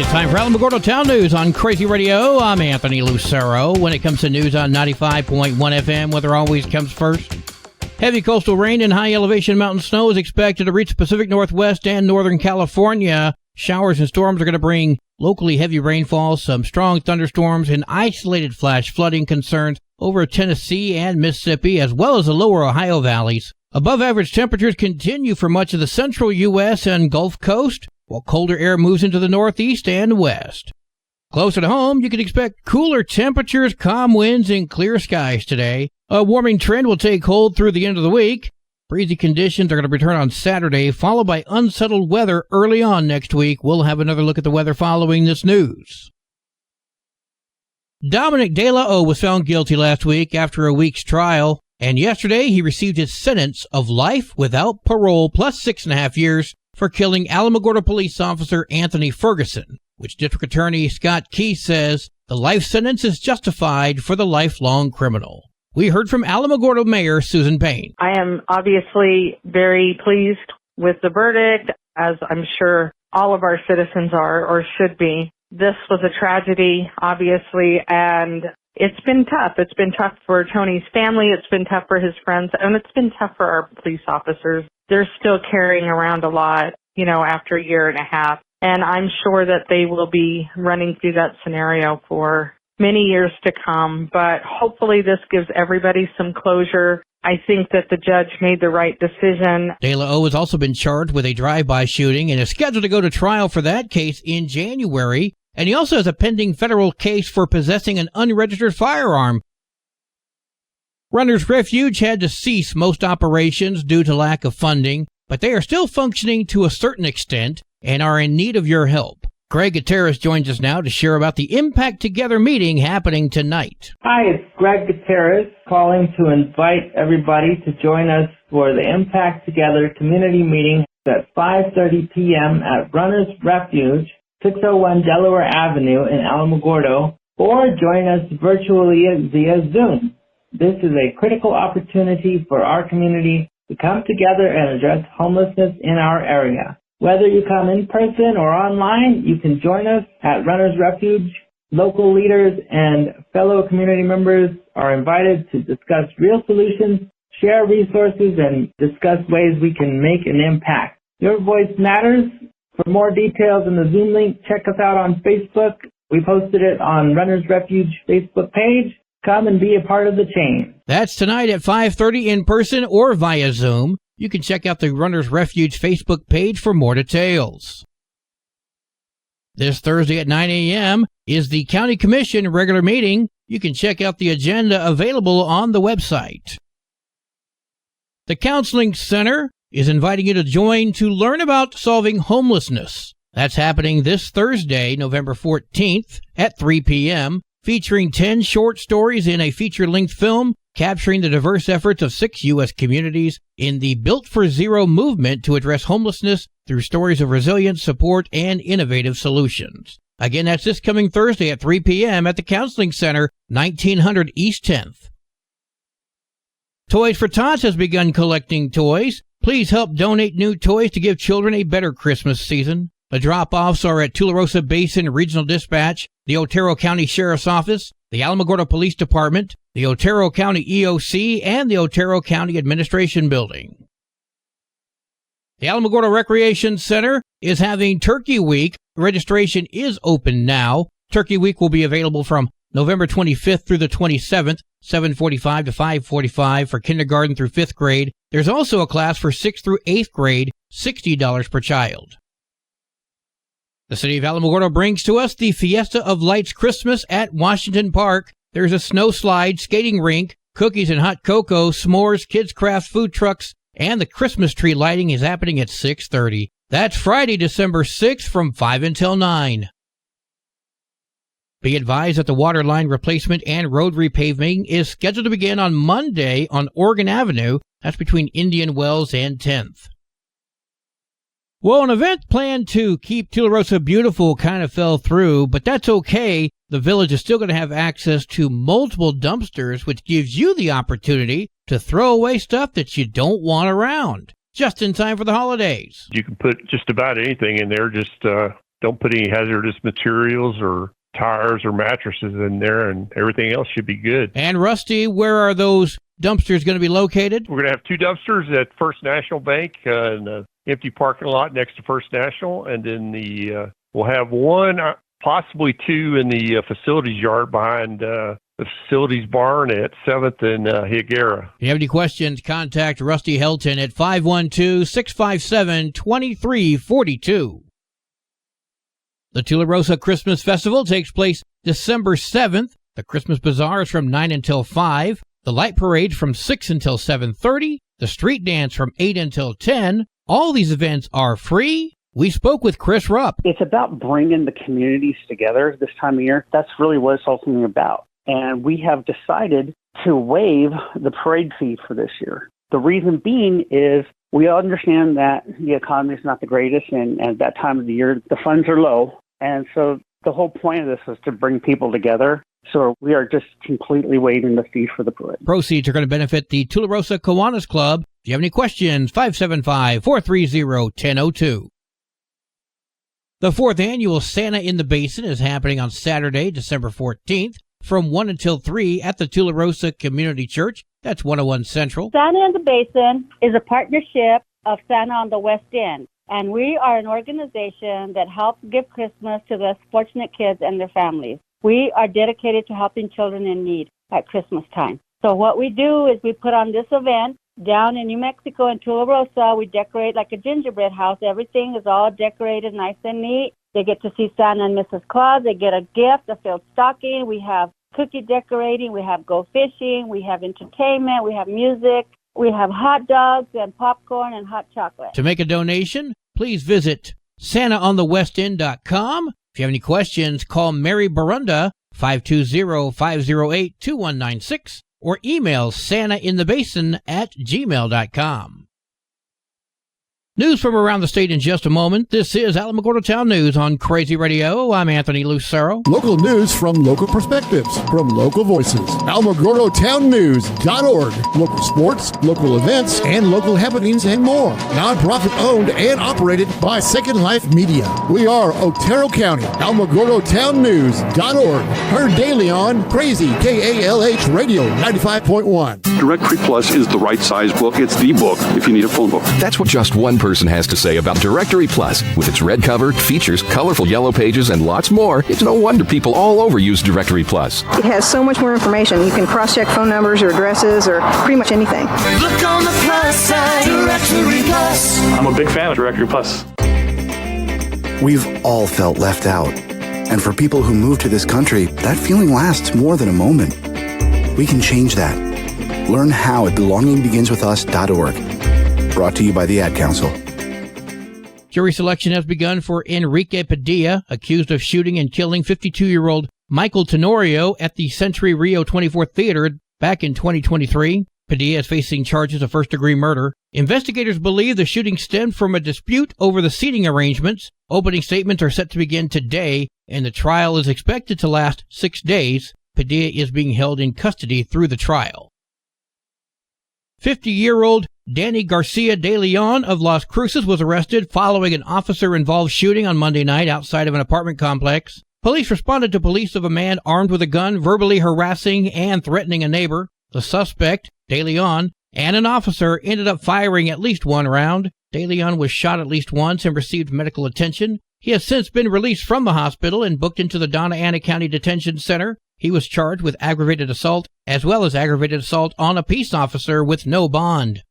It's time for Alamogordo Town News on Crazy Radio. I'm Anthony Lucero. When it comes to news on 95.1 FM, weather always comes first. Heavy coastal rain and high elevation mountain snow is expected to reach the Pacific Northwest and Northern California. Showers and storms are going to bring locally heavy rainfall, some strong thunderstorms, and isolated flash flooding concerns over Tennessee and Mississippi, as well as the lower Ohio valleys. Above average temperatures continue for much of the central U.S. and Gulf Coast, while colder air moves into the northeast and west. Closer to home, you can expect cooler temperatures, calm winds, and clear skies today. A warming trend will take hold through the end of the week. Breezy conditions are going to return on Saturday, followed by unsettled weather early on next week. We'll have another look at the weather following this news. Dominic De La O was found guilty last week after a week's trial, and yesterday he received his sentence of life without parole plus 6.5 years for killing Alamogordo police officer Anthony Ferguson, which District Attorney Scott Key says the life sentence is justified for the lifelong criminal. We heard from Alamogordo Mayor Susan Payne. I am obviously very pleased with the verdict, as I'm sure all of our citizens are or should be. This was a tragedy, obviously, and it's been tough. It's been tough for Tony's family. It's been tough for his friends, and it's been tough for our police officers. They're still carrying around a lot, after a year and a half. And I'm sure that they will be running through that scenario for many years to come. But hopefully this gives everybody some closure. I think that the judge made the right decision. De La O has also been charged with a drive-by shooting and is scheduled to go to trial for that case in January. And he also has a pending federal case for possessing an unregistered firearm. Runner's Refuge had to cease most operations due to lack of funding, but they are still functioning to a certain extent and are in need of your help. Greg Gutierrez joins us now to share about the Impact Together meeting happening tonight. Hi, it's Greg Gutierrez calling to invite everybody to join us for the Impact Together community meeting at 5:30 p.m. at Runner's Refuge, 601 Delaware Avenue in Alamogordo, or join us virtually via Zoom. This is a critical opportunity for our community to come together and address homelessness in our area. Whether you come in person or online, you can join us at Runner's Refuge. Local leaders and fellow community members are invited to discuss real solutions, share resources, and discuss ways we can make an impact. Your voice matters. For more details on the Zoom link, check us out on Facebook. We posted it on Runner's Refuge Facebook page. Come and be a part of the change. That's tonight at 5:30 in person or via Zoom. You can check out the Runner's Refuge Facebook page for more details. This Thursday at 9 a.m. is the County Commission regular meeting. You can check out the agenda available on the website. The Counseling Center is inviting you to join to learn about solving homelessness. That's happening this Thursday, November 14th at 3 p.m., featuring 10 short stories in a feature-length film capturing the diverse efforts of 6 U.S. communities in the Built for Zero movement to address homelessness through stories of resilience, support, and innovative solutions. Again, that's this coming Thursday at 3 p.m. at the Counseling Center, 1900 East 10th. Toys for Tots has begun collecting toys. Please help donate new toys to give children a better Christmas season. The drop-offs are at Tularosa Basin Regional Dispatch, the Otero County Sheriff's Office, the Alamogordo Police Department, the Otero County EOC, and the Otero County Administration Building. The Alamogordo Recreation Center is having Turkey Week. Registration is open now. Turkey Week will be available from November 25th through the 27th, 7:45 to 5:45 for kindergarten through 5th grade. There's also a class for 6th through 8th grade, $60 per child. The city of Alamogordo brings to us the Fiesta of Lights Christmas at Washington Park. There's a snow slide, skating rink, cookies and hot cocoa, s'mores, kids' craft food trucks, and the Christmas tree lighting is happening at 6:30. That's Friday, December 6th from 5 until 9. Be advised that the water line replacement and road repaving is scheduled to begin on Monday on Oregon Avenue. That's between Indian Wells and 10th. Well, an event planned to keep Tularosa beautiful kind of fell through, but that's okay. The village is still going to have access to multiple dumpsters, which gives you the opportunity to throw away stuff that you don't want around, just in time for the holidays. You can put just about anything in there, just don't put any hazardous materials or tires or mattresses in there, and everything else should be good. And Rusty, where are those dumpsters going to be located? We're going to have 2 dumpsters at First National Bank in an empty parking lot next to First National, and then we'll have 1, possibly 2 in the facilities yard behind the facilities barn at 7th and Higuera. If you have any questions, contact Rusty Helton at 512-657-2342. The Tularosa Christmas Festival takes place December 7th. The Christmas Bazaar is from 9 until 5. The Light Parade from 6 until 7:30. The Street Dance from 8 until 10. All these events are free. We spoke with Chris Rupp. It's about bringing the communities together this time of year. That's really what it's ultimately about. And we have decided to waive the parade fee for this year. The reason being is we understand that the economy is not the greatest, and at that time of the year, the funds are low. And so the whole point of this is to bring people together. So we are just completely waiving the fee for the parade. Proceeds are going to benefit the Tularosa Kiwanis Club. If you have any questions, 575-430-1002. The 4th annual Santa in the Basin is happening on Saturday, December 14th, from 1 until 3 at the Tularosa Community Church. That's 101 Central. Santa in the Basin is a partnership of Santa on the West End, and we are an organization that helps give Christmas to less fortunate kids and their families. We are dedicated to helping children in need at Christmas time. So what we do is we put on this event down in New Mexico in Tularosa. We decorate like a gingerbread house. Everything is all decorated nice and neat. They get to see Santa and Mrs. Claus. They get a gift, a filled stocking. We have cookie decorating. We have go fishing. We have entertainment. We have music. We have hot dogs and popcorn and hot chocolate. To make a donation, please visit SantaOnTheWestEnd.com. If you have any questions, call Mary Barunda, 520-508-2196, or email santainthebasin@gmail.com. News from around the state in just a moment. This is Alamogordo Town News on Crazy Radio. I'm Anthony Lucero. Local news from local perspectives, from local voices. AlamogordoTownNews.org. Local sports, local events, and local happenings and more. Nonprofit owned and operated by Second Life Media. We are Otero County. AlamogordoTownNews.org. Heard daily on Crazy KALH Radio 95.1. Directory Plus is the right size book. It's the book if you need a phone book. That's what just one person has to say about Directory Plus. With its red cover, features, colorful yellow pages, and lots more, it's no wonder people all over use Directory Plus. It has so much more information. You can cross-check phone numbers or addresses or pretty much anything. Look on the plus side, Directory Plus. I'm a big fan of Directory Plus. We've all felt left out. And for people who move to this country, that feeling lasts more than a moment. We can change that. Learn how at belongingbeginswithus.org. Brought to you by the Ad Council. Jury selection has begun for Enrique Padilla, accused of shooting and killing 52-year-old Michael Tenorio at the Century Rio 24 Theater back in 2023. Padilla is facing charges of first-degree murder. Investigators believe the shooting stemmed from a dispute over the seating arrangements. Opening statements are set to begin today, and the trial is expected to last 6 days. Padilla is being held in custody through the trial. 50-year-old Danny Garcia de Leon of Las Cruces was arrested following an officer-involved shooting on Monday night outside of an apartment complex. Police responded to police of a man armed with a gun verbally harassing and threatening a neighbor. The suspect, de Leon, and an officer ended up firing at least one round. De Leon was shot at least once and received medical attention. He has since been released from the hospital and booked into the Donna Ana County Detention Center. He was charged with aggravated assault as well as aggravated assault on a peace officer with no bond.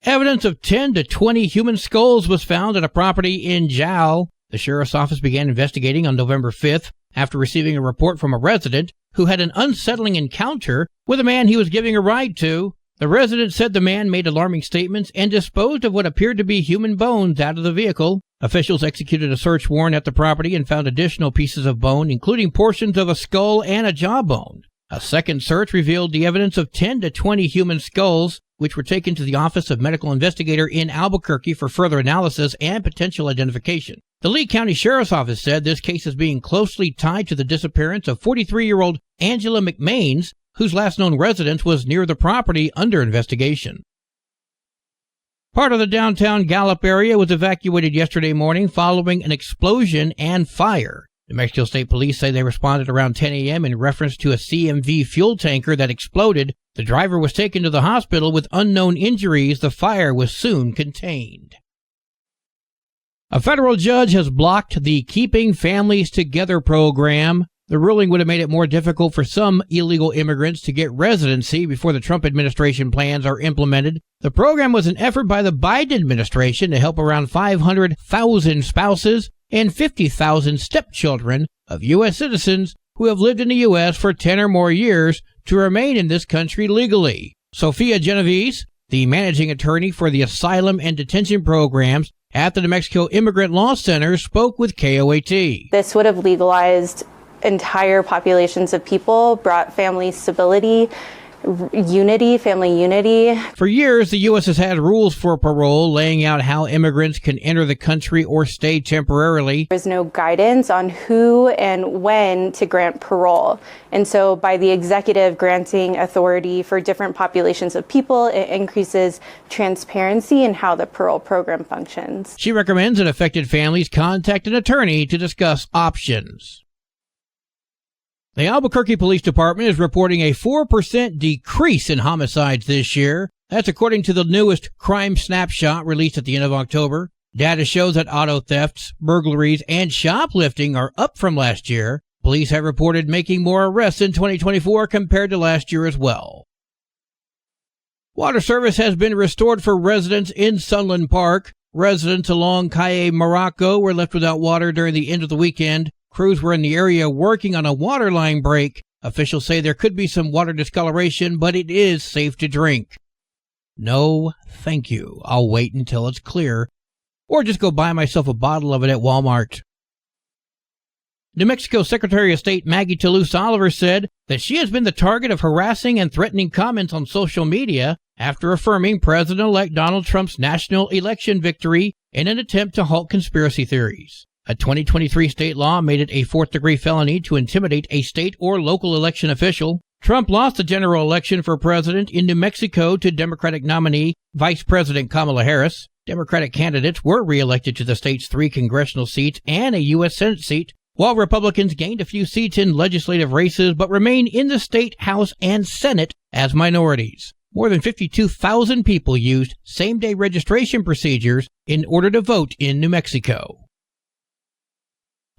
Evidence of 10 to 20 human skulls was found at a property in Jal. The sheriff's office began investigating on November 5th after receiving a report from a resident who had an unsettling encounter with a man he was giving a ride to. The resident said the man made alarming statements and disposed of what appeared to be human bones out of the vehicle. Officials executed a search warrant at the property and found additional pieces of bone, including portions of a skull and a jawbone. A second search revealed the evidence of 10 to 20 human skulls, which were taken to the Office of Medical Investigator in Albuquerque for further analysis and potential identification. The Lee County Sheriff's Office said this case is being closely tied to the disappearance of 43-year-old Angela McMains, whose last known residence was near the property under investigation. Part of the downtown Gallup area was evacuated yesterday morning following an explosion and fire. New Mexico State Police say they responded around 10 a.m. in reference to a CMV fuel tanker that exploded. The driver was taken to the hospital with unknown injuries. The fire was soon contained. A federal judge has blocked the Keeping Families Together program. The ruling would have made it more difficult for some illegal immigrants to get residency before the Trump administration plans are implemented. The program was an effort by the Biden administration to help around 500,000 spouses and 50,000 stepchildren of U.S. citizens who have lived in the U.S. for 10 or more years to remain in this country legally. Sophia Genovese, the managing attorney for the asylum and detention programs at the New Mexico Immigrant Law Center, spoke with KOAT. This would have legalized entire populations of people, brought family stability, family unity. For years, the U.S. has had rules for parole, laying out how immigrants can enter the country or stay temporarily. There's no guidance on who and when to grant parole. And so by the executive granting authority for different populations of people, it increases transparency in how the parole program functions. She recommends that affected families contact an attorney to discuss options. The Albuquerque Police Department is reporting a 4% decrease in homicides this year. That's according to the newest crime snapshot released at the end of October. Data shows that auto thefts, burglaries, and shoplifting are up from last year. Police have reported making more arrests in 2024 compared to last year as well. Water service has been restored for residents in Sunland Park. Residents along Calle Morocco were left without water during the end of the weekend. Crews were in the area working on a water line break. Officials say there could be some water discoloration, but it is safe to drink. No, thank you. I'll wait until it's clear. Or just go buy myself a bottle of it at Walmart. New Mexico Secretary of State Maggie Toulouse Oliver said that she has been the target of harassing and threatening comments on social media after affirming President-elect Donald Trump's national election victory in an attempt to halt conspiracy theories. A 2023 state law made it a fourth-degree felony to intimidate a state or local election official. Trump lost the general election for president in New Mexico to Democratic nominee Vice President Kamala Harris. Democratic candidates were reelected to the state's 3 congressional seats and a U.S. Senate seat, while Republicans gained a few seats in legislative races but remain in the state House and Senate as minorities. More than 52,000 people used same-day registration procedures in order to vote in New Mexico.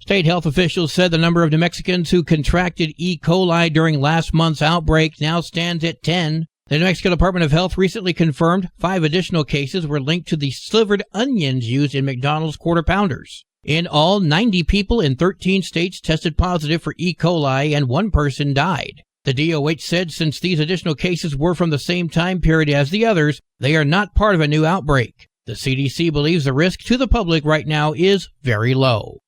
State health officials said the number of New Mexicans who contracted E. coli during last month's outbreak now stands at 10. The New Mexico Department of Health recently confirmed 5 additional cases were linked to the slivered onions used in McDonald's Quarter Pounders. In all, 90 people in 13 states tested positive for E. coli and 1 person died. The DOH said since these additional cases were from the same time period as the others, they are not part of a new outbreak. The CDC believes the risk to the public right now is very low.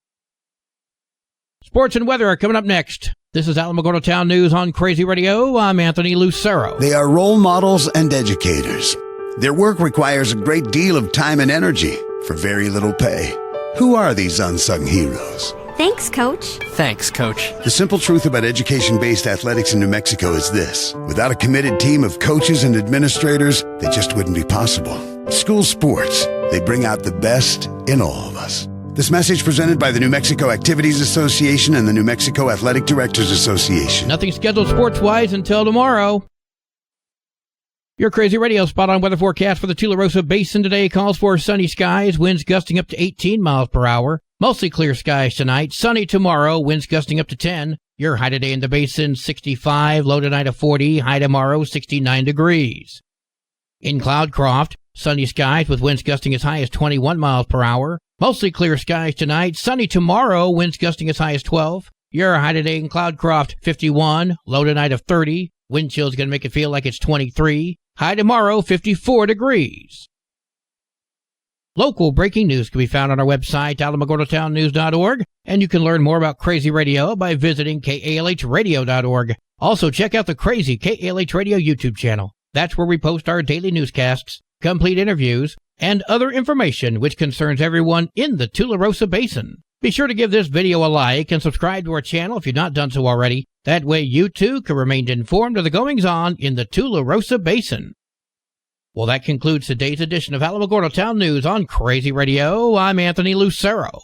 Sports and weather are coming up next. This is Alamogordo Town News on Crazy Radio. I'm Anthony Lucero. They are role models and educators. Their work requires a great deal of time and energy for very little pay. Who are these unsung heroes? Thanks, Coach. Thanks, Coach. The simple truth about education-based athletics in New Mexico is this. Without a committed team of coaches and administrators, they just wouldn't be possible. School sports, they bring out the best in all of us. This message presented by the New Mexico Activities Association and the New Mexico Athletic Directors Association. Nothing scheduled sports-wise until tomorrow. Your Crazy Radio spot-on weather forecast for the Tularosa Basin today calls for sunny skies, winds gusting up to 18 miles per hour. Mostly clear skies tonight, sunny tomorrow, winds gusting up to 10. Your high today in the basin, 65, low tonight of 40, high tomorrow, 69 degrees. In Cloudcroft, sunny skies with winds gusting as high as 21 miles per hour. Mostly clear skies tonight, sunny tomorrow, winds gusting as high as 12. Your high today in Cloudcroft, 51, low tonight of 30. Wind chill is going to make it feel like it's 23. High tomorrow, 54 degrees. Local breaking news can be found on our website, alamogordotownnews.org, and you can learn more about Crazy Radio by visiting kalhradio.org. Also, check out the Crazy KALH Radio YouTube channel. That's where we post our daily newscasts, complete interviews, and other information which concerns everyone in the Tularosa Basin. Be sure to give this video a like and subscribe to our channel if you've not done so already. That way you too can remain informed of the goings-on in the Tularosa Basin. Well, that concludes today's edition of Alamogordo Town News on Crazy Radio. I'm Anthony Lucero.